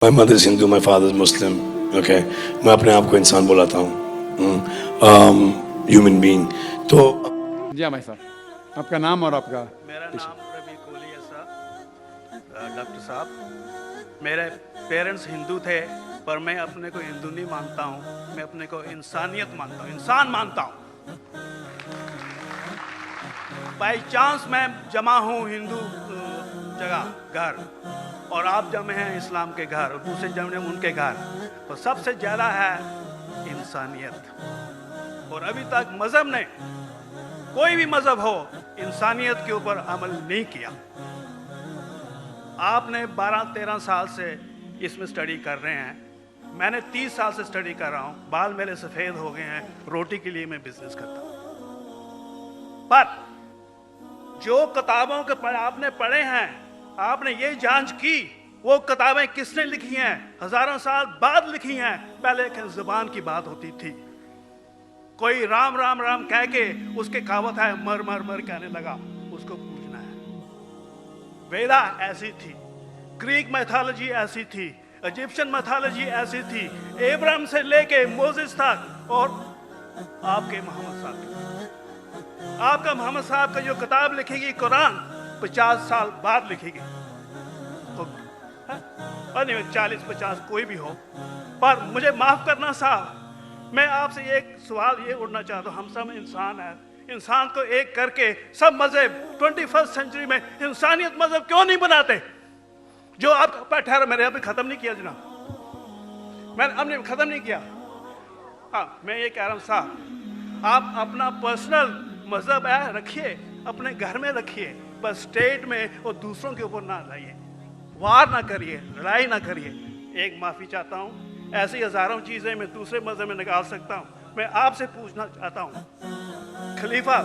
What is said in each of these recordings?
My mother is Hindu, my father is Muslim. Okay, मैं अपने आप को इंसान बुलाता हूँ, ह्यूमन बीइंग। तो जी हाँ भाई साहब, आपका नाम और आपका मेरा नाम रवि कोहली है साहब। डॉक्टर साहब, मेरे पेरेंट्स हिंदू थे, पर मैं अपने को हिंदू नहीं मानता हूँ। मैं अपने को इंसानियत मानता हूँ, इंसान मानता हूँ। बाई चांस मैं जमा हूँ हिंदू जगह घर, और आप जमे हैं इस्लाम के घर, और दूसरे जमे उनके घर, तो सबसे ज़्यादा है इंसानियत। और अभी तक मज़हब ने, कोई भी मज़हब हो, इंसानियत के ऊपर अमल नहीं किया। आपने 12-13 साल से इसमें स्टडी कर रहे हैं, मैंने 30 साल से स्टडी कर रहा हूँ। बाल मेरे सफ़ेद हो गए हैं, रोटी के लिए मैं बिजनेस करता हूँ। पर जो किताबों के आपने पढ़े हैं, आपने ये जांच की वो किताबें किसने लिखी हैं? हजारों साल बाद लिखी हैं। पहले एक जुबान की बात होती थी, कोई राम राम राम कह के उसके कहावत है मर मर मर कहने लगा, उसको पूजना है। वेदा ऐसी थी, ग्रीक मैथोलॉजी ऐसी थी, इजिप्शियन मैथोलॉजी ऐसी थी, इब्राहिम से लेके मोसेस तक, और आपके मोहम्मद साहब, आपका मोहम्मद साहब का जो किताब लिखेगी कुरान, 50 साल बाद लिखेगी। तो और नहीं, 40-50 कोई भी हो। पर मुझे माफ करना साहब, मैं आपसे एक सवाल ये उड़ना चाहता हूँ। हम सब इंसान हैं, इंसान को एक करके सब मजहब 21st सेंचुरी में इंसानियत मजहब क्यों नहीं बनाते? जो आप ठहरो, मैंने अभी खत्म नहीं किया जनाब, मैंने हमने खत्म नहीं किया। हाँ, मैं ये कह रहा हूँ साहब, आप अपना पर्सनल मजहब है रखिए, अपने घर में रखिए, बस स्टेट में और दूसरों के ऊपर ना लाइए, वार ना करिए, लड़ाई ना करिए। एक माफ़ी चाहता हूँ, ऐसी हजारों चीज़ें मैं दूसरे मजहब में निकाल सकता हूँ। मैं आपसे पूछना चाहता हूँ, खलीफा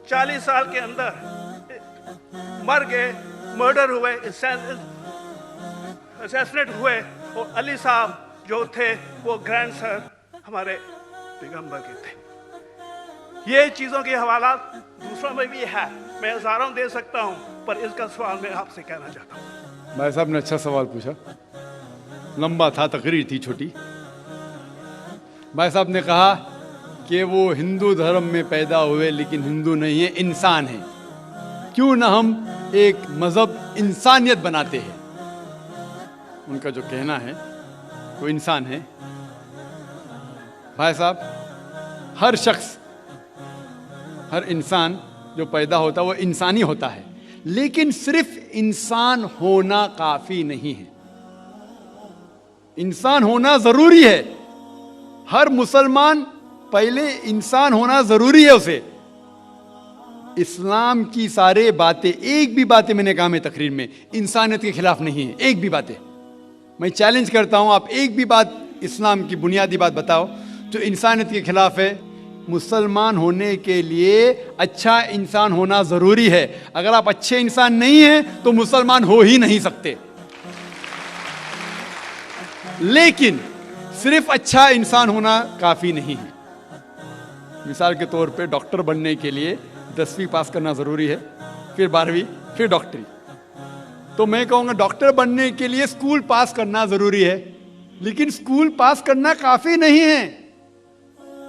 40 साल के अंदर मर गए, मर्डर हुए, असैसिनेट हुए, और अली साहब जो थे वो ग्रैंड सर हमारे पैगंबर के थे। ये चीज़ों के हवाला दूसरों में भी है, मैं हजारों दे सकता हूँ, पर इसका सवाल मैं आपसे कहना चाहता हूँ। भाई साहब ने अच्छा सवाल पूछा, लंबा था, तकरीर थी छोटी। भाई साहब ने कहा कि वो हिंदू धर्म में पैदा हुए लेकिन हिंदू नहीं है, इंसान है। क्यों ना हम एक मजहब इंसानियत बनाते हैं? उनका जो कहना है वो इंसान है। भाई साहब, हर शख्स, हर इंसान जो पैदा होता है वो इंसानी होता है, लेकिन सिर्फ इंसान होना काफी नहीं है। इंसान होना जरूरी है। हर मुसलमान पहले इंसान होना जरूरी है उसे। इस्लाम की सारे बातें, एक भी बातें मैंने कहा मैं तकरीर में, इंसानियत के खिलाफ नहीं है। एक भी बातें मैं चैलेंज करता हूं, आप एक भी बात इस्लाम की बुनियादी बात बताओ जो इंसानियत के खिलाफ है। मुसलमान होने के लिए अच्छा इंसान होना जरूरी है। अगर आप अच्छे इंसान नहीं हैं तो मुसलमान हो ही नहीं सकते। लेकिन सिर्फ अच्छा इंसान होना काफी नहीं है। मिसाल के तौर पे डॉक्टर बनने के लिए 10वीं पास करना जरूरी है, फिर 12वीं, फिर डॉक्टरी। तो मैं कहूंगा डॉक्टर बनने के लिए स्कूल पास करना जरूरी है, लेकिन स्कूल पास करना काफी नहीं है।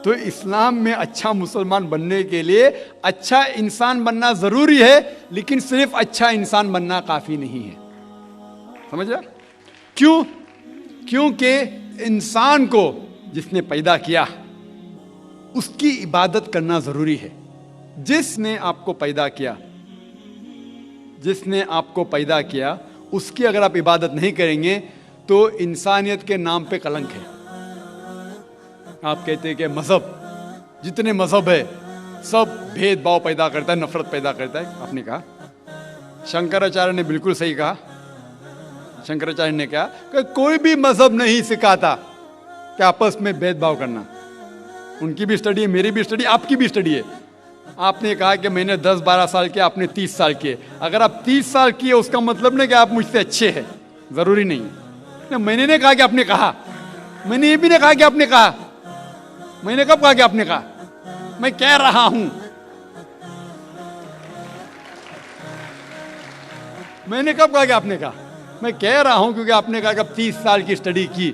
तो इस्लाम में अच्छा मुसलमान बनने के लिए अच्छा इंसान बनना जरूरी है, लेकिन सिर्फ अच्छा इंसान बनना काफी नहीं है। समझ रहे? क्यों? क्योंकि इंसान को जिसने पैदा किया उसकी इबादत करना जरूरी है। जिसने आपको पैदा किया, जिसने आपको पैदा किया, उसकी अगर आप इबादत नहीं करेंगे तो इंसानियत के नाम पे कलंक है। आप कहते हैं कि मजहब, जितने मजहब है सब भेदभाव पैदा करता है, नफरत पैदा करता है। आपने कहा, शंकराचार्य ने बिल्कुल सही कहा। शंकराचार्य ने कहा कि कोई भी मजहब नहीं सिखाता कि आपस में भेदभाव करना। उनकी भी स्टडी है, मेरी भी स्टडी, आपकी भी स्टडी है। आपने कहा कि मैंने 10-12 साल किया, आपने 30 साल किए। अगर आप 30 साल किए उसका मतलब नहीं कि आप मुझसे अच्छे हैं, जरूरी नहीं है। मैंने नहीं कहा कि आपने कहा, मैंने ये भी नहीं कहा कि आपने कहा। मैंने कब कहा कि आपने कहा? मैं कह रहा हूं, मैंने कब कहा कि आपने कहा? मैं कह रहा हूं क्योंकि आपने कहा कि अब 30 साल की स्टडी की।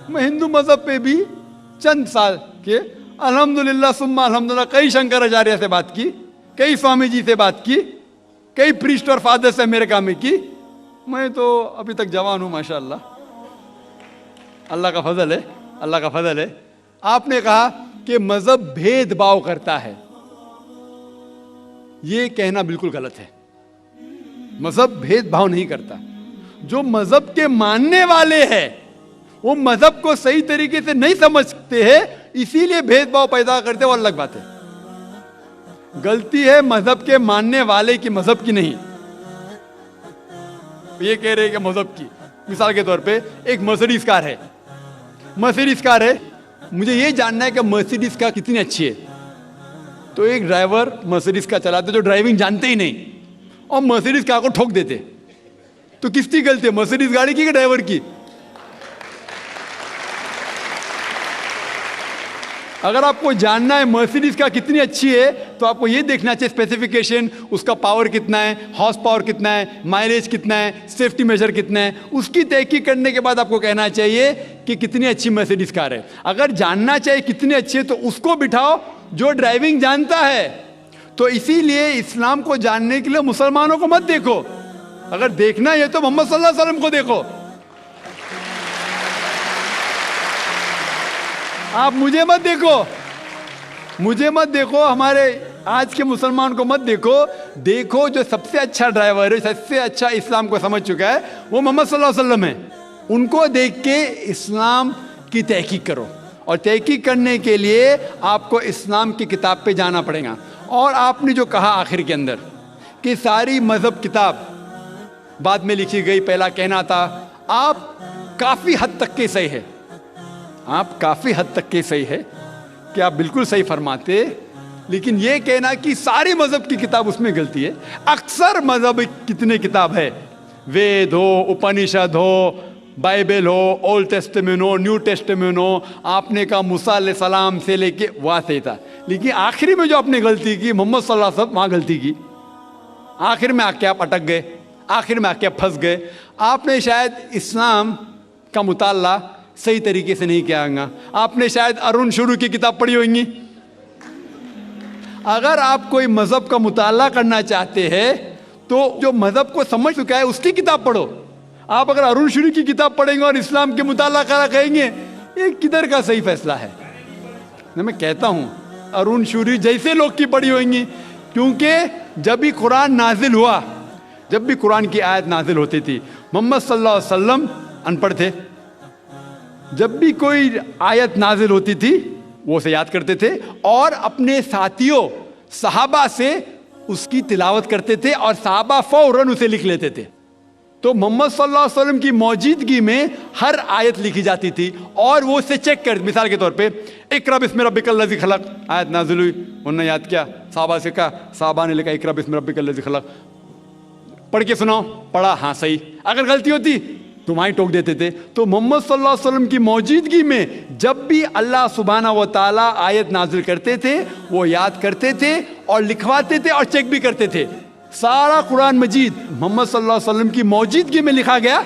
मैं हिंदू मजहब पे भी चंद साल के अल्हम्दुलिल्लाह सुम्मा अल्हम्दुलिल्लाह कई शंकराचार्य से बात की, कई स्वामी जी से बात की, कई प्रीस्ट और फादर से अमेरिका में की। मैं तो अभी तक जवान हूं माशाअल्लाह, अल्लाह का फजल है, अल्लाह का फजल है। आपने कहा कि मजहब भेदभाव करता है, यह कहना बिल्कुल गलत है। मजहब भेदभाव नहीं करता। जो मजहब के मानने वाले हैं वो मजहब को सही तरीके से नहीं समझते हैं, इसीलिए भेदभाव पैदा करते, वो अलग बात है। गलती है मजहब के मानने वाले की, मजहब की नहीं। ये कह रहे हैं कि मजहब की, मिसाल के तौर पे एक मर्सिडीज कार है, मर्सिडीज कार है, मुझे ये जानना है कि मर्सिडीज कार कितनी अच्छी है। तो एक ड्राइवर मर्सिडीज कार चलाते जो ड्राइविंग जानते ही नहीं और मर्सिडीज कार को ठोक देते, तो किसकी गलती है, मर्सिडीज गाड़ी की कि ड्राइवर की? अगर आपको जानना है मर्सिडीज का कितनी अच्छी है तो आपको ये देखना चाहिए स्पेसिफिकेशन, उसका पावर कितना है, हॉर्स पावर कितना है, माइलेज कितना है, सेफ्टी मेजर कितना है, उसकी तहकीक करने के बाद आपको कहना चाहिए कि कितनी अच्छी मर्सिडीज कार है। अगर जानना चाहिए कितनी अच्छी है तो उसको बिठाओ जो ड्राइविंग जानता है। तो इसीलिए इस्लाम को जानने के लिए मुसलमानों को मत देखो, अगर देखना है तो मोहम्मद सल्लल्लाहु अलैहि वसल्लम को देखो। आप मुझे मत देखो, मुझे मत देखो, हमारे आज के मुसलमान को मत देखो। देखो जो सबसे अच्छा ड्राइवर है, सबसे अच्छा इस्लाम को समझ चुका है, वो मोहम्मद सल्लल्लाहु अलैहि वसल्लम है। उनको देख के इस्लाम की तहकीक करो, और तहकीक करने के लिए आपको इस्लाम की किताब पे जाना पड़ेगा। और आपने जो कहा आखिर के अंदर कि सारी मजहब किताब बाद में लिखी गई, पहला कहना था, आप काफ़ी हद तक के सही है, आप काफ़ी हद तक के सही है कि आप बिल्कुल सही फरमाते, लेकिन यह कहना कि सारी मजहब की किताब, उसमें गलती है। अक्सर मजहब कितने किताब है, वेद हो, उपनिषद हो, बाइबल हो, ओल्ड टेस्टामेंट हो, न्यू टेस्टामेंट हो, आपने कहा मूसा अलैहिस्सलाम से लेके वहाँ से था, लेकिन आखिरी में जो आपने गलती की, मोहम्मद सल्लल्लाहु अलैहि वसल्लम, वहाँ गलती की। आखिर में आके आप अटक गए, आखिर में आके आप फंस गए। आपने शायद इस्लाम का मुताला सही तरीके से नहीं किया होगा, आपने शायद अरुण शुरू की किताब पढ़ी होंगी। अगर आप कोई मजहब का मुताला करना चाहते हैं तो जो मजहब को समझ चुका है उसकी किताब पढ़ो। आप अगर अरुण शुरू की किताब पढ़ेंगे और इस्लाम के मुताला करा कहेंगे, ये किधर का सही फैसला है? मैं कहता हूं अरुण शुरू जैसे लोग की पढ़ी होंगी, क्योंकि जब भी कुरान नाजिल हुआ, जब भी कुरान की आयत नाजिल होती थी, मोहम्मद सल्लल्लाहु अलैहि वसल्लम अनपढ़ थे। जब भी कोई आयत नाजिल होती थी वो उसे याद करते थे और अपने साथियों सहाबा से उसकी तिलावत करते थे और सहाबा फौरन उसे लिख लेते थे। तो मोहम्मद सल्लल्लाहु अलैहि वसल्लम की मौजूदगी में हर आयत लिखी जाती थी और वो उसे चेक कर, मिसाल के तौर पे इक़रा बिस्मि रब्बिकल लज़ी खलक़ आयत नाजिल हुई, उन्होंने याद किया, सहाबा से कहा, सहाबा ने लिखा इक़रा बिस्मि रब्बिकल लज़ी खलक़, पढ़ के सुनाओ, पढ़ा, हाँ सही। अगर गलती होती तो वहीं टोक देते थे। तो मोहम्मद सल्लल्लाहु अलैहि वसल्लम की मौजूदगी में जब भी अल्लाह सुब्हानहू व तआला आयत नाजिल करते थे वो याद करते थे और लिखवाते थे और चेक भी करते थे। सारा कुरान मजीद मोहम्मद सल्लल्लाहु अलैहि वसल्लम की मौजूदगी में लिखा गया।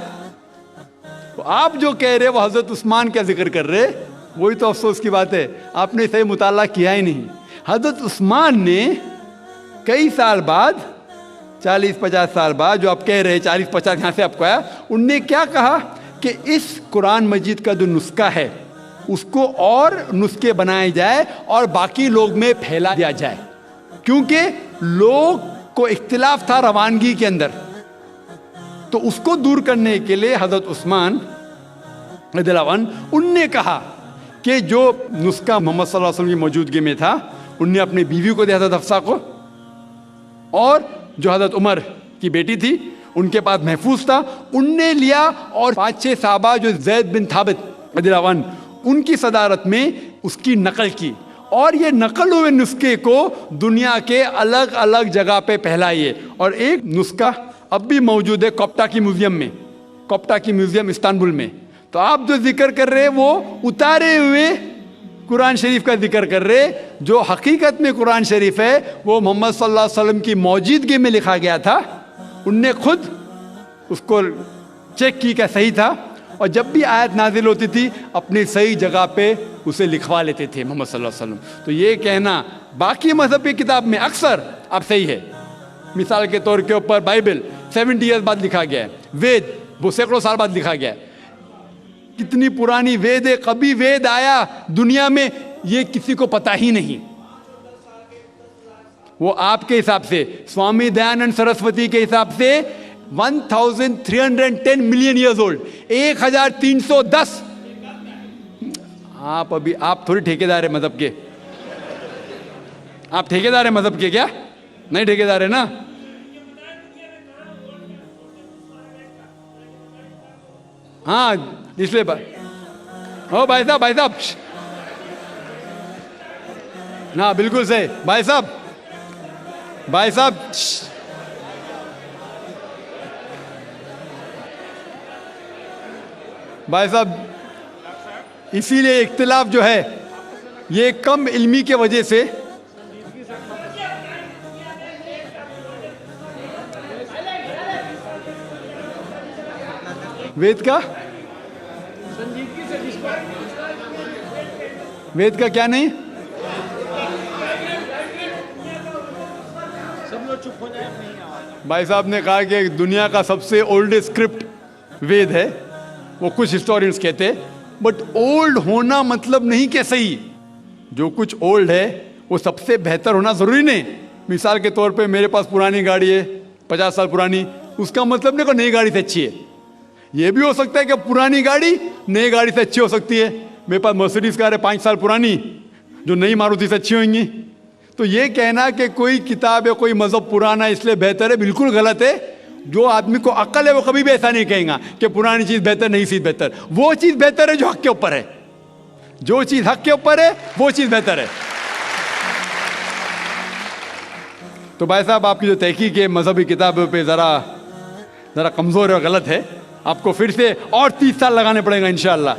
तो आप जो कह रहे वो हजरत उस्मान का जिक्र कर रहे, वही तो अफसोस की बात है, आपने सही मुताला किया ही नहीं। हजरत उस्मान ने कई साल बाद, 40-50 साल बाद, जो आप कह रहे हैं 40-50 यहाँ से आपको आया, उनने क्या कहा कि इस कुरान मजीद का जो नुस्खा है उसको और नुस्खे बनाए जाए और बाकी लोग में फैला दिया जाए, क्योंकि लोग को इख्तिलाफ था रवानगी के अंदर। तो उसको दूर करने के लिए हजरत उस्मान रज़ियल्लाहु अन्हु उनने कहा कि जो नुस्खा मोहम्मद सल्लल्लाहु अलैहि वसल्लम की मौजूदगी में था, उनने अपनी बीवी को दिया, हजरत हफ्सा को, और जो हजरत उमर की बेटी थी उनके पास महफूज था, उनने लिया, और 5-6 साहबा जो ज़ैद बिन थाबित रज़ियल्लाहु अन्हु उनकी सदारत में उसकी नकल की, और ये नकल हुए नुस्खे को दुनिया के अलग अलग जगह पे फैलाइए। और एक नुस्खा अब भी मौजूद है कोप्टा की म्यूजियम में, कोप्टा की म्यूजियम इस्तांबुल में। तो आप जो जिक्र कर रहे हैं वो उतारे हुए कुरान शरीफ का जिक्र कर रहे, जो हकीकत में कुरान शरीफ है वो मोहम्मद सल्लल्लाहु अलैहि वसल्लम की मौजूदगी में लिखा गया था। उनने खुद उसको चेक की क्या सही था, और जब भी आयत नाजिल होती थी अपनी सही जगह पे उसे लिखवा लेते थे मोहम्मद सल्लल्लाहु अलैहि वसल्लम। तो ये कहना बाकी मजहब की किताब में अक्सर अब सही है। मिसाल के तौर के ऊपर बाइबल 70 ईयर्स बाद लिखा गया है, वेद वो सैकड़ों साल बाद लिखा गया है। कितनी पुरानी वेद है, कभी वेद आया दुनिया में ये किसी को पता ही नहीं। वो आपके हिसाब से, स्वामी दयानंद सरस्वती के हिसाब से 1310 मिलियन ईयर्स ओल्ड, 1310। आप थोड़ी ठेकेदार है मजहब के, आप ठेकेदार है मजहब के क्या? नहीं ठेकेदार है ना। हाँ इसलिए ओ भाई साहब ना, बिल्कुल सही भाई साहब भाई साहब, इसीलिए इख्तिलाफ जो है ये कम इल्मी के वजह से, वेद का क्या नहीं, सब लोग चुप हो जाए। भाई साहब ने कहा कि दुनिया का सबसे ओल्डेस्ट स्क्रिप्ट वेद है, वो कुछ हिस्टोरियंस कहते हैं, बट ओल्ड होना मतलब नहीं कि सही। जो कुछ ओल्ड है वो सबसे बेहतर होना जरूरी नहीं। मिसाल के तौर पे मेरे पास पुरानी गाड़ी है 50 साल पुरानी, उसका मतलब नहीं कि नई गाड़ी से अच्छी है। ये भी हो सकता है कि पुरानी गाड़ी नई गाड़ी से अच्छी हो सकती है। मेरे पास मर्सिडीज कार है 5 साल पुरानी, जो नई मारुति से अच्छी होंगी। तो ये कहना कि कोई किताब है, कोई मजहब पुराना इसलिए बेहतर है, बिल्कुल गलत है। जो आदमी को अक्ल है वो कभी भी ऐसा नहीं कहेगा कि पुरानी चीज बेहतर, नई चीज बेहतर। वो चीज बेहतर है जो हक के ऊपर है, जो चीज हक के ऊपर है वो चीज बेहतर है। तो भाई साहब, आपकी जो तहकीक है मजहबी किताबों पे जरा कमजोर है और गलत है। आपको फिर से और 30 साल लगाने पड़ेगा इंशाअल्लाह।